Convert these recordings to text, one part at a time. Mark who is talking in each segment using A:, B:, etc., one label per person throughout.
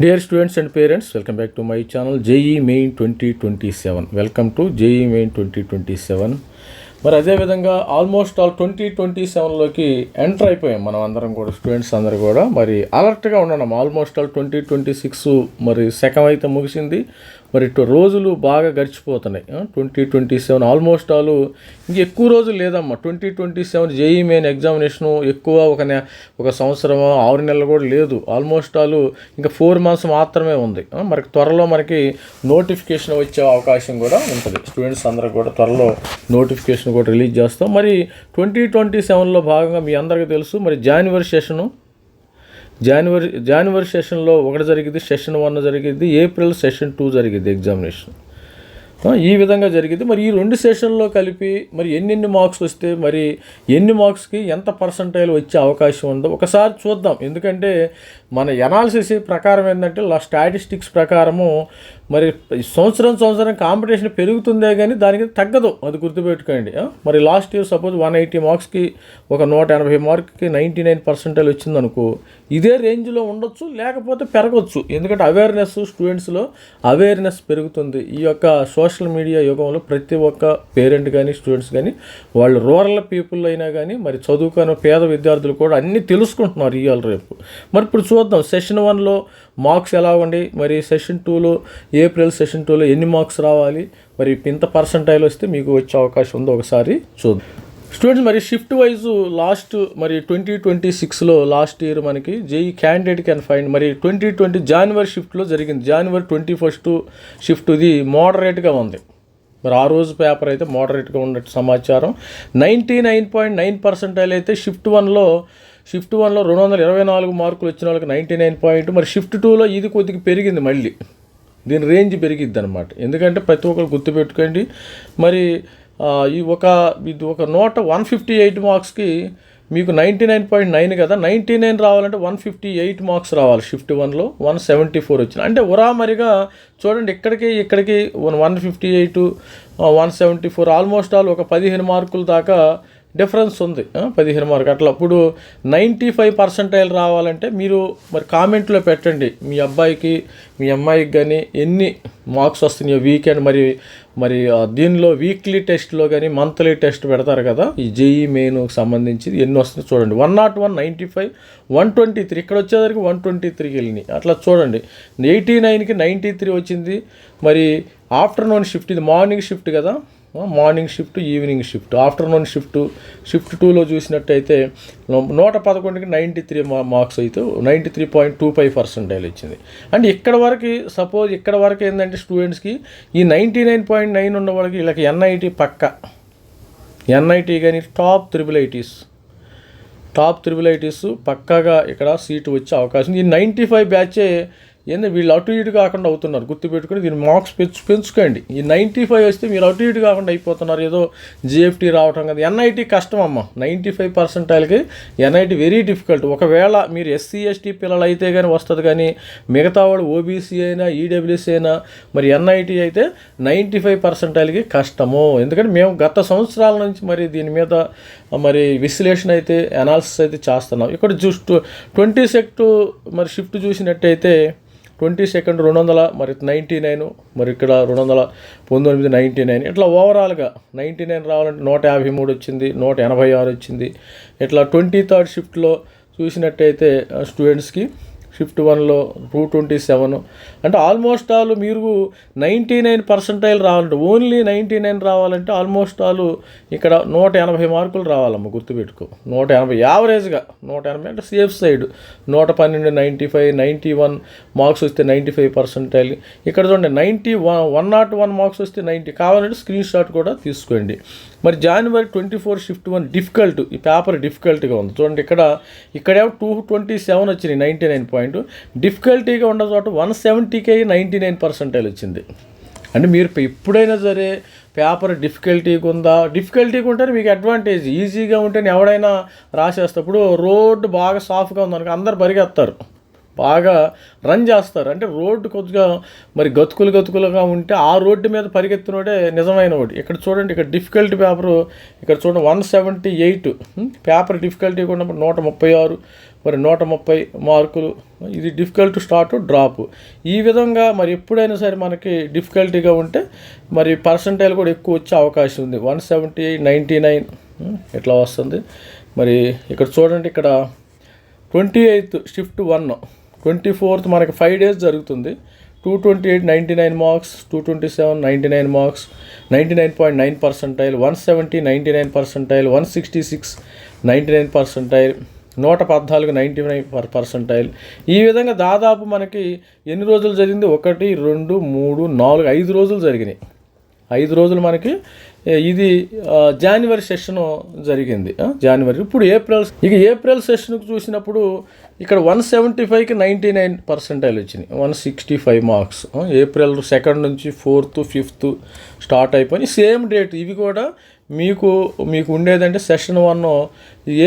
A: Dear students and parents, welcome back to my channel JEE Main 2027. Welcome to JEE Main 2027. మరి అదేవిధంగా almost all 2027లోకి enter అయిపోయాం మనం అందరం కూడా, స్టూడెంట్స్ అందరూ కూడా మరి అలర్ట్గా ఉన్నాం. ఆల్మోస్ట్ ఆల్ 2026 మరి సెకండ్ అయితే ముగిసింది, మరి రోజులు బాగా గడిచిపోతున్నాయి. 2027 ఆల్మోస్ట్ ఆల్ ఇంక ఎక్కువ రోజులు లేదమ్మా. 2027 జేఈ మెయిన్ ఎగ్జామినేషను ఎక్కువ ఒక సంవత్సరం 6 నెలలు కూడా లేదు. ఆల్మోస్ట్ ఆల్ ఇంకా 4 months మాత్రమే ఉంది. మరి త్వరలో మనకి నోటిఫికేషన్ వచ్చే అవకాశం కూడా ఉంటుంది. స్టూడెంట్స్ అందరూ కూడా త్వరలో నోటిఫికేషన్ కూడా రిలీజ్ చేస్తాం. మరి 2027లో భాగంగా మీ అందరికీ తెలుసు, మరి జనవరి సెషన్లో ఒకటి జరిగింది, సెషన్ 1 జరిగింది, ఏప్రిల్ సెషన్ 2 జరిగింది ఎగ్జామినేషన్. ఈ విధంగా జరిగింది. మరి ఈ 2 సెషన్లో కలిపి మరి ఎన్ని మార్క్స్ వస్తే, మరి ఎన్ని మార్క్స్కి ఎంత పర్సంటైల్ వచ్చే అవకాశం ఉందో ఒకసారి చూద్దాం. ఎందుకంటే మన ఎనాలిసిస్ ప్రకారం ఏంటంటే స్టాటిస్టిక్స్ ప్రకారము మరి సంవత్సరం కాంపిటీషన్ పెరుగుతుందే కానీ దానికి తగ్గదు, అది గుర్తుపెట్టుకోండి. మరి లాస్ట్ ఇయర్ సపోజ్ 180 మార్క్స్కి ఒక 180 మార్క్కి 99% వచ్చిందనుకో, ఇదే రేంజ్లో ఉండొచ్చు, లేకపోతే పెరగచ్చు. ఎందుకంటే అవేర్నెస్ స్టూడెంట్స్లో అవేర్నెస్ పెరుగుతుంది. ఈ యొక్క సోషల్ మీడియా యుగంలో ప్రతి ఒక్క పేరెంట్ కానీ స్టూడెంట్స్ కానీ వాళ్ళు రూరల్ పీపుల్ అయినా కానీ మరి చదువుకున్న పేద విద్యార్థులు కూడా అన్నీ తెలుసుకుంటున్నారు ఇవాళ రేపు. మరి ఇప్పుడు చూద్దాం సెషన్ 1లో మార్క్స్ ఎలా ఉండి, మరి సెషన్ 2లో ఏప్రిల్ సెషన్ 2లో ఎన్ని మార్క్స్ రావాలి, మరి ఇంత పర్సంటైల్ వస్తే మీకు వచ్చే అవకాశం ఉందో ఒకసారి చూద్దాం. స్టూడెంట్స్ మరి షిఫ్ట్ వైజు లాస్ట్ మరి 2026లో లాస్ట్ ఇయర్ మనకి జేఈ క్యాండిడేట్ కెన్ ఫైండ్ మరి 2020 జనవరి షిఫ్ట్లో జరిగింది. జనవరి 21 షిఫ్ట్ ఇది మోడరేట్గా ఉంది. మరి ఆ రోజు పేపర్ అయితే మోడరేట్గా ఉన్నట్టు సమాచారం. 99.9% అయితే షిఫ్ట్ వన్లో 224 మార్కులు వచ్చిన వాళ్ళకి 99 మరి షిఫ్ట్ 2లో ఇది కొద్దిగా పెరిగింది, మళ్ళీ దీని రేంజ్ పెరిగిద్ది అనమాట. ఎందుకంటే ప్రతి ఒక్కరు గుర్తుపెట్టుకోండి, మరి ఇది ఒక 158 మార్క్స్కి మీకు 99.9 కదా, 99 రావాలంటే 158 మార్క్స్ రావాలి. షిఫ్ట్ 1లో 174 వచ్చింది. అంటే ఉరామరిగా చూడండి, ఇక్కడికి 158 174 ఆల్మోస్ట్ ఆల్ ఒక 15 మార్కుల దాకా డిఫరెన్స్ ఉంది. 15 మార్కులు అట్లా. అప్పుడు 95% రావాలంటే మీరు మరి కామెంట్లో పెట్టండి, మీ అబ్బాయికి మీ అమ్మాయికి కానీ ఎన్ని మార్క్స్ వస్తున్నాయో వీకెండ్ మరి దీనిలో వీక్లీ టెస్ట్లో కానీ మంత్లీ టెస్ట్ పెడతారు కదా, ఈ జేఈ మెయిన్కి సంబంధించి ఎన్ని వస్తుందో చూడండి. 101, 95, 123 ఇక్కడ వచ్చేసరికి 123కి వెళ్ళినాయి. అట్లా చూడండి, 89కి 93 వచ్చింది. మరి ఆఫ్టర్నూన్ షిఫ్ట్, ఇది మార్నింగ్ షిఫ్ట్ కదా, morning shift evening shift. Afternoon shift 2లో చూసినట్టయితే 111కి 93 మార్క్స్ అయితే 93.25% వచ్చింది. అంటే ఇక్కడ వరకు ఏంటంటే స్టూడెంట్స్కి ఈ 99.9 ఉన్న వాళ్ళకి వీళ్ళకి ఎన్ఐటి ఎన్ఐటి కానీ టాప్ త్రిబుల్ ఐటీస్ పక్కాగా ఇక్కడ సీటు వచ్చే అవకాశం. ఈ 95 బ్యాచే వీళ్ళు అటు ఇటు కాకుండా అవుతున్నారు. గుర్తుపెట్టుకుని దీని మార్క్స్ పెంచుకోండి. ఈ 95 వస్తే మీరు అటు ఇటు కాకుండా అయిపోతున్నారు. ఏదో జిఎఫ్టీ రావటం కదా, ఎన్ఐటి కష్టం అమ్మ. 95%కి ఎన్ఐటి వెరీ డిఫికల్ట్. ఒకవేళ మీరు ఎస్సీ ఎస్టీ పిల్లలు అయితే కానీ వస్తుంది, కానీ మిగతా వాడు ఓబీసీ అయినా ఈడబ్ల్యూసీ అయినా మరి ఎన్ఐటి అయితే 95%కి కష్టము. ఎందుకంటే మేము గత సంవత్సరాల నుంచి మరి దీని మీద మరి విశ్లేషణ అయితే అనాలిసిస్ అయితే చేస్తున్నాం. ఇక్కడ 22 మరి షిఫ్ట్ చూసినట్టయితే 22 200 మరి 99, మరి ఇక్కడ 219 99. ఇట్లా ఓవరాల్గా 99 రావాలంటే 153 వచ్చింది, 186 వచ్చింది. ఇట్లా 23rd షిఫ్ట్లో చూసినట్టయితే స్టూడెంట్స్కి షిఫ్ట్ 1లో 227. అంటే ఆల్మోస్ట్ ఆల్ మీరు 99% రావాలంటే, ఓన్లీ 99 రావాలంటే ఆల్మోస్ట్ ఆల్ ఇక్కడ 180 మార్కులు రావాలమ్మ, గుర్తుపెట్టుకో. 180 యావరేజ్గా 180 అంటే సేఫ్ సైడ్. 112 95 91 మార్క్స్ వస్తే 95%. ఇక్కడ చూడండి 101 మార్క్స్ వస్తే 90. కావాలంటే స్క్రీన్ షాట్ కూడా తీసుకోండి. మరి జనవరి 24 షిఫ్ట్ 1 డిఫికల్ట్, ఈ పేపర్ డిఫికల్ట్గా ఉంది. చూడండి ఇక్కడేమో 227 వచ్చినాయి 99 పాయింట్. డిఫికల్టీగా ఉన్న చోట 170కి 99% వచ్చింది. అంటే మీరు ఎప్పుడైనా సరే పేపర్ డిఫికల్టీగా ఉంటేనే మీకు అడ్వాంటేజ్. ఈజీగా ఉంటేనే ఎవడైనా రాసేస్తప్పుడు రోడ్డు బాగా సాఫ్ట్గా ఉందనుకో అందరు పరిగెత్తారు, బాగా రన్ చేస్తారు. అంటే రోడ్డు కొద్దిగా మరి గతుకులుగా ఉంటే ఆ రోడ్డు మీద పరిగెత్తినోడే నిజమైన వాడు. ఇక్కడ చూడండి, ఇక్కడ డిఫికల్టీ పేపరు ఇక్కడ చూడండి 178 పేపర్ డిఫికల్టీగా ఉన్నప్పుడు 136 మరి 130 మార్కులు. ఇది డిఫికల్ట్ స్టార్ట్ డ్రాప్. ఈ విధంగా మరి ఎప్పుడైనా సరే మనకి డిఫికల్టీగా ఉంటే మరి పర్సంటైల్ కూడా ఎక్కువ వచ్చే అవకాశం ఉంది. 170, 99 ఇట్లా వస్తుంది. మరి ఇక్కడ చూడండి, ఇక్కడ 28th షిఫ్ట్ 1, 24th మనకి 5 days జరుగుతుంది. 228 99 marks, 227 99 marks, 99.9 percentile, 170 99 percentile, 166 99 percentile, 114 99 percentile. ఈ విధంగా దాదాపు మనకి ఎన్ని రోజులు జరిగింది? 1 2 3 4 5 రోజులు జరిగినాయి. 5 రోజులు మనకి ఇది జనవరి సెషన్ జరిగింది. జనవరి. ఇప్పుడు ఏప్రిల్ సెషన్కి చూసినప్పుడు ఇక్కడ 175కి 99 పర్సెంటైల్ వచ్చినాయి, 165 మార్క్స్. ఏప్రిల్ 2 నుంచి 4th 5th స్టార్ట్ అయిపోయి సేమ్ డేట్. ఇవి కూడా మీకు ఉండేదంటే సెషన్ 1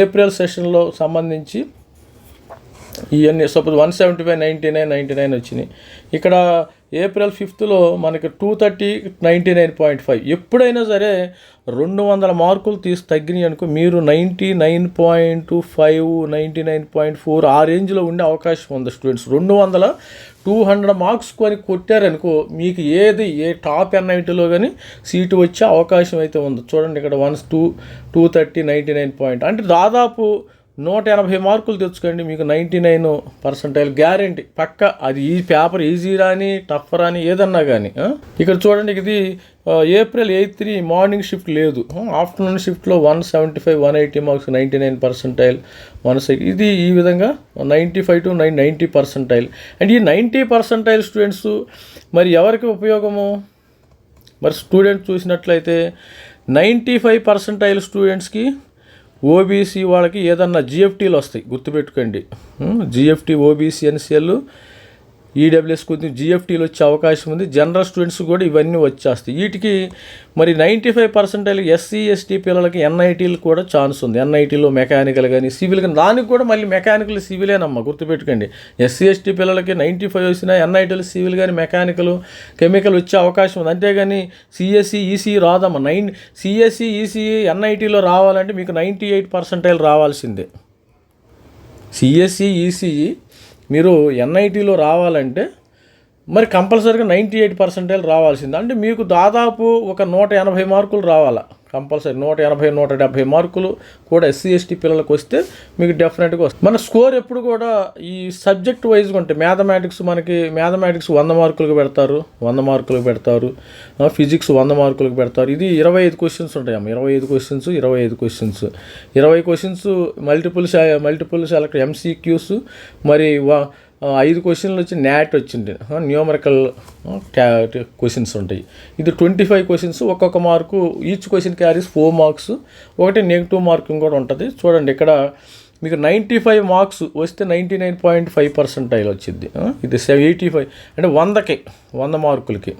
A: ఏప్రిల్ సెషన్లో సంబంధించి ఇవన్నీ సపోజ్ 175 99 వచ్చినాయి. ఇక్కడ ఏప్రిల్ 5thలో మనకి 230 99.5. ఎప్పుడైనా సరే 200 మార్కులు తగ్గినాయి అనుకో, మీరు 99.5 99.4 ఆ రేంజ్లో ఉండే అవకాశం ఉంది స్టూడెంట్స్. 200 మార్క్స్ కొని కొట్టారనుకో, మీకు ఏ టాప్ NITలో కానీ సీటు వచ్చే అవకాశం అయితే ఉంది. చూడండి ఇక్కడ 230 99 అంటే దాదాపు 180 మార్కులు తెచ్చుకోండి, మీకు 99 పర్సెంటైల్ గ్యారెంటీ పక్క. అది ఈ పేపర్ ఈజీ రాని టఫ్ రాని ఏదన్నా కానీ. ఇక్కడ చూడండి, ఇది ఏప్రిల్ 8th మార్నింగ్ షిఫ్ట్ లేదు, ఆఫ్టర్నూన్ షిఫ్ట్లో 175 180 మార్క్స్, 99 పర్సెంటైల్, 160. ఇది ఈ విధంగా 95 to 90 పర్సెంటైల్. అండ్ ఈ 90 పర్సెంటైల్ స్టూడెంట్స్ మరి ఎవరికి ఉపయోగము? మరి స్టూడెంట్ చూసినట్లయితే 95 పర్సెంటైల్ స్టూడెంట్స్కి ఓబీసీ వాళ్ళకి ఏదన్నా GFTలు వస్తాయి, గుర్తుపెట్టుకోండి. GFT, OBC, NCL, ఈడబ్ల్యూఎస్ కొద్దిగా GFTలు వచ్చే అవకాశం ఉంది. జనరల్ స్టూడెంట్స్ కూడా ఇవన్నీ వచ్చేస్తాయి. వీటికి మరి 95 పర్సెంటైల్ SC ST పిల్లలకి NITలు కూడా ఛాన్స్ ఉంది. NITలో మెకానికల్ కానీ సివిల్ కానీ, దానికి కూడా మళ్ళీ మెకానికల్ సివిలేనమ్మా, గుర్తుపెట్టుకోండి. SC ST పిల్లలకి 95 వచ్చినా NITలు సివిల్ కానీ మెకానికల్ కెమికల్ వచ్చే అవకాశం ఉంది. అంతేగాని CSE ECE రాదమ్మా. CSE ECE NITలో రావాలంటే మీకు 98 పర్సెంటైల్ రావాల్సిందే. CSE ECE మీరు NITలో రావాలంటే మరి కంపల్సరీగా 98 పర్సెంటైల్ రావాల్సింది. అంటే మీకు దాదాపు ఒక 180 మార్కులు రావాలా కంపల్సరీ. 180 170 మార్కులు కూడా SC ST పిల్లలకు వస్తే మీకు డెఫినెట్గా వస్తుంది. మన స్కోర్ ఎప్పుడు కూడా ఈ సబ్జెక్ట్ వైజ్గా ఉంటాయి. మ్యాథమెటిక్స్ 100 మార్కులకు పెడతారు, 100 మార్కులకు పెడతారు. ఫిజిక్స్ 100 మార్కులకు పెడతారు. ఇది 25 క్వశ్చన్స్ ఉంటాయమ్మ, 25 questions 20 questions multiple select MCQs. మరి 5 క్వశ్చన్లు వచ్చి NAT వచ్చింది, న్యూమరికల్ క్వశ్చన్స్ ఉంటాయి. ఇది 25 క్వశ్చన్స్, ఒక్కొక్క mark. Each question carries 4 marks. ఒకటి నెగిటివ్ మార్కింగ్ కూడా ఉంటుంది. చూడండి, ఇక్కడ మీకు 95 మార్క్స్ వస్తే 99.5 పర్సెంటైల్ వచ్చింది. ఇది 85 అంటే 100 మార్కులకి.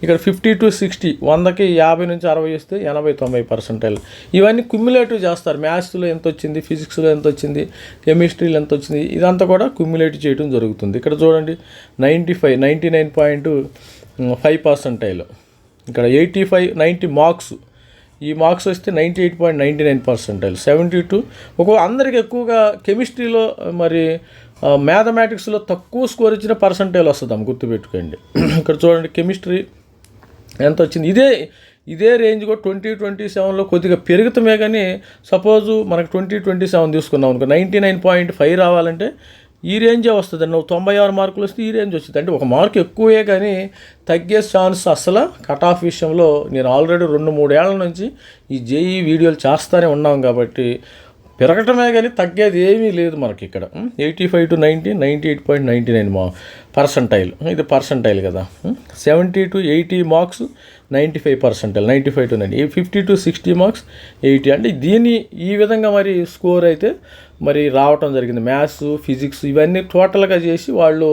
A: ఇక్కడ 50 to 60, 100కి 50 నుంచి 60 వస్తే 80-90 పర్సెంటైల్. ఇవన్నీ క్యుములేటివ్ చేస్తారు. మ్యాథ్స్లో ఎంత వచ్చింది, ఫిజిక్స్లో ఎంత వచ్చింది, కెమిస్ట్రీలో ఎంత వచ్చింది, ఇదంతా కూడా క్యుములేటివ్ చేయడం జరుగుతుంది. ఇక్కడ చూడండి 99.5 పర్సెంటైల్. ఇక్కడ 90 మార్క్స్. ఈ మార్క్స్ వస్తే 98.99 పర్సెంటైల్. 72 అందరికి ఎక్కువగా కెమిస్ట్రీలో మరి మ్యాథమెటిక్స్లో తక్కువ స్కోర్ ఇచ్చిన పర్సెంటైల్ వస్తుందాం, గుర్తుపెట్టుకోండి. ఇక్కడ చూడండి కెమిస్ట్రీ ఎంత వచ్చింది. ఇదే రేంజ్ కూడా 2027లో కొద్దిగా పెరుగుతామే. కానీ సపోజు మనకు 2027 తీసుకున్నాం అనుకో, 99.5 రావాలంటే ఈ రేంజే వస్తుంది. నువ్వు 96 మార్కులు వస్తే ఈ రేంజ్ వచ్చింది. అంటే 1 మార్క్ ఎక్కువే, కానీ తగ్గే ఛాన్స్ అసలు కట్ ఆఫ్ విషయంలో. నేను ఆల్రెడీ 2-3 ఏళ్ల నుంచి ఈ JEE వీడియోలు చేస్తూనే ఉన్నాం కాబట్టి పెరగటమే కానీ తగ్గేది ఏమీ లేదు మనకి. ఇక్కడ 85 to 90 98.99 పర్సెంటైల్. ఇది పర్సెంటైల్ కదా. 70 to 80 marks 95 percentile. 95 to 90. 50 to 60 marks 80. అంటే ఈ విధంగా మరి స్కోర్ అయితే మరి రావటం జరిగింది. మ్యాథ్స్, ఫిజిక్స్ ఇవన్నీ టోటల్గా చేసి వాళ్ళు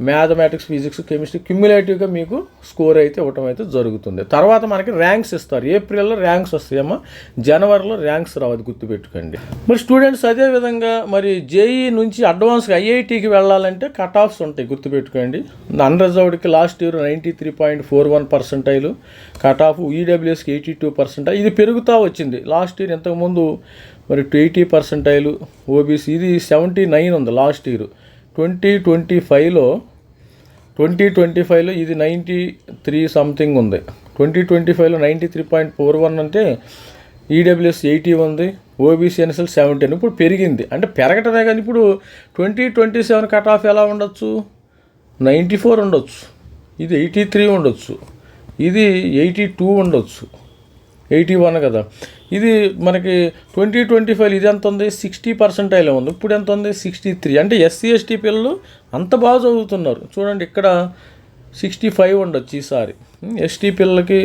A: మ్యాథమెటిక్స్, ఫిజిక్స్, కెమిస్ట్రీ క్యుములేటివ్గా మీకు స్కోర్ అయితే ఇవ్వటం అయితే జరుగుతుంది. తర్వాత మనకి ర్యాంక్స్ ఇస్తారు. ఏప్రిల్లో ర్యాంక్స్ వస్తాయమ్మా, జనవరిలో ర్యాంక్స్ రావద్దు, గుర్తుపెట్టుకోండి. మరి స్టూడెంట్స్ అదేవిధంగా మరి JEE నుంచి అడ్వాన్స్గా IITకి వెళ్ళాలంటే కట్ ఆఫ్స్ ఉంటాయి, గుర్తుపెట్టుకోండి. అన్రిజర్వ్డ్కి last year 93.41 percentile cut off, EWSకి 82 పర్సెంటైల్. ఇది పెరుగుతూ వచ్చింది. లాస్ట్ ఇయర్ ఇంతకుముందు మరి 80 పర్సెంటైలు ఓబీసీ ఇది 79 ఉంది లాస్ట్ ఇయర్. 2025లో ఇది 93 సంథింగ్ ఉంది. 2025లో 93.41 అంటే ఈడబ్ల్యూఎస్ 80 ఉంది, ఓబీసీ ఎన్ఎస్ఎల్ 17. ఇప్పుడు పెరిగింది అంటే పెరగటమే, కానీ ఇప్పుడు 2027 కట్ ఆఫ్ ఎలా ఉండొచ్చు, 94 ఉండొచ్చు, ఇది 83 ఉండొచ్చు, ఇది 82 ఉండొచ్చు, 81 కదా. ఇది మనకి 2025 ఇది ఎంత ఉంది, 60% ఉంది. ఇప్పుడు ఎంత ఉంది, 63. అంటే ఎస్సీ ఎస్టీ పిల్లలు అంత బాగా చదువుతున్నారు. చూడండి ఇక్కడ 65 ఉండొచ్చు ఈసారి. ఎస్టీ పిల్లలకి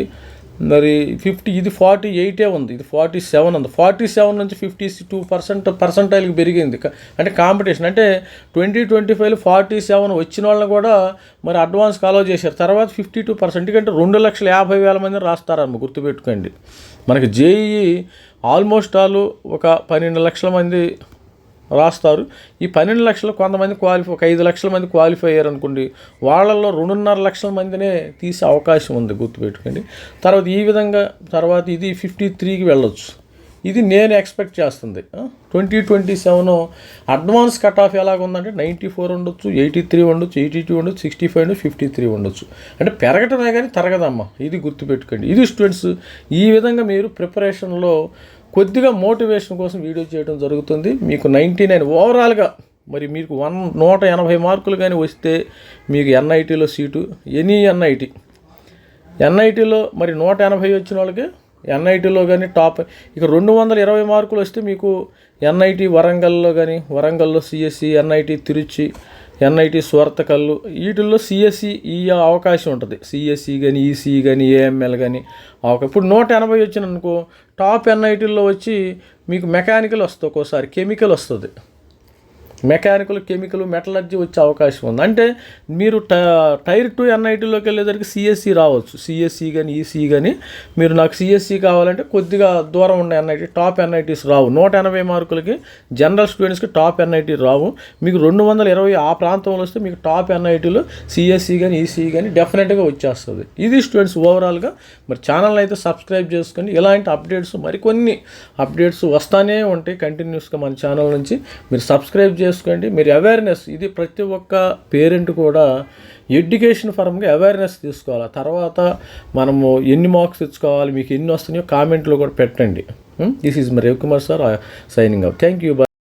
A: మరి 50, ఇది 48 ఉంది, ఇది 47 ఉంది. 47 నుంచి 52% పర్సెంటైల్కి పెరిగింది. అంటే కాంపిటీషన్ అంటే 2025లో 47 వచ్చిన వాళ్ళని కూడా మరి అడ్వాన్స్కి అలౌ చేశారు. తర్వాత 52%, ఎందుకంటే 2,50,000 మంది రాస్తారమ్మ, గుర్తుపెట్టుకోండి. మనకి జేఈఈ ఆల్మోస్ట్ ఆల్ ఒక 12 లక్షల మంది రాస్తారు. ఈ 12 లక్షలు కొంతమంది ఒక 5 లక్షల మంది క్వాలిఫై అయ్యారు అనుకోండి, వాళ్ళల్లో 2.5 లక్షల మందినే తీసే అవకాశం ఉంది, గుర్తుపెట్టుకోండి. తర్వాత ఈ విధంగా తర్వాత ఇది 53కి వెళ్ళొచ్చు. ఇది నేను ఎక్స్పెక్ట్ చేస్తుంది. 2027 అడ్వాన్స్ కట్ ఆఫ్ ఎలాగ ఉందంటే 94 ఉండొచ్చు, 83 ఉండొచ్చు, 82 ఉండొచ్చు, 65 ఉండొచ్చు, 53 ఉండొచ్చు. అంటే పెరగటమే కానీ తరగదమ్మా, ఇది గుర్తుపెట్టుకోండి. ఇది స్టూడెంట్స్ ఈ విధంగా మీరు ప్రిపరేషన్లో కొద్దిగా మోటివేషన్ కోసం వీడియో చేయడం జరుగుతుంది. మీకు 99 ఓవరాల్గా మరి మీకు 180 మార్కులు కానీ వస్తే మీకు ఎన్ఐటీలో సీటు, ఎనీ ఎన్ఐటీలో మరి 180 వచ్చిన వాళ్ళకి ఎన్ఐటీలో కానీ టాప్. ఇక 220 మార్కులు వస్తే మీకు ఎన్ఐటీ వరంగల్లో కానీ, వరంగల్లో సిఎస్సి, ఎన్ఐటీ తిరుచి, ఎన్ఐటీ స్వర్తకల్లు, వీటిల్లో సిఎస్సి ఈ అవకాశం ఉంటుంది. సిఎస్సి కానీ, ఈసీ కానీ, ఏఎంఎల్ కానీ ఇప్పుడు 180 వచ్చిన అనుకో, టాప్ ఎన్ఐటీల్లో వచ్చి మీకు మెకానికల్ వస్తుంది, ఒక్కోసారి కెమికల్ వస్తుంది, మెకానికల్, కెమికల్, మెటలర్జీ వచ్చే అవకాశం ఉంది. అంటే మీరు టైర్ 2 ఎన్ఐటీలోకి వెళ్ళేసరికి సిఎస్సి రావచ్చు, సిఎస్సి కానీ, ఈసీ కానీ. మీరు నాకు సిఎస్సి కావాలంటే కొద్దిగా దూరం ఉన్న ఎన్ఐటీ, టాప్ ఎన్ఐటీస్ రావు. 180 మార్కులకి జనరల్ స్టూడెంట్స్కి టాప్ ఎన్ఐటీ రావు. మీకు 220 ఆ ప్రాంతంలో వస్తే మీకు టాప్ ఎన్ఐటీలో సిఎస్సి కానీ, ఈసీ కానీ డెఫినెట్గా వచ్చేస్తుంది. ఇది స్టూడెంట్స్ ఓవరాల్గా. మరి ఛానల్ని అయితే సబ్స్క్రైబ్ చేసుకోండి. ఇలాంటి అప్డేట్స్ మరికొన్ని అప్డేట్స్ వస్తానే ఉంటాయి కంటిన్యూస్గా మన ఛానల్ నుంచి. మీరు సబ్స్క్రైబ్ చేసుకోండి. మీరు అవేర్నెస్, ఇది ప్రతి ఒక్క పేరెంట్ కూడా ఎడ్యుకేషన్ పరంగా అవేర్నెస్ తీసుకోవాలి. తర్వాత మనము ఎన్ని మార్క్స్ తెచ్చుకోవాలి, మీకు ఎన్ని వస్తున్నాయో కామెంట్లో కూడా పెట్టండి. This is my Ravikumar sir signing out. Thank you.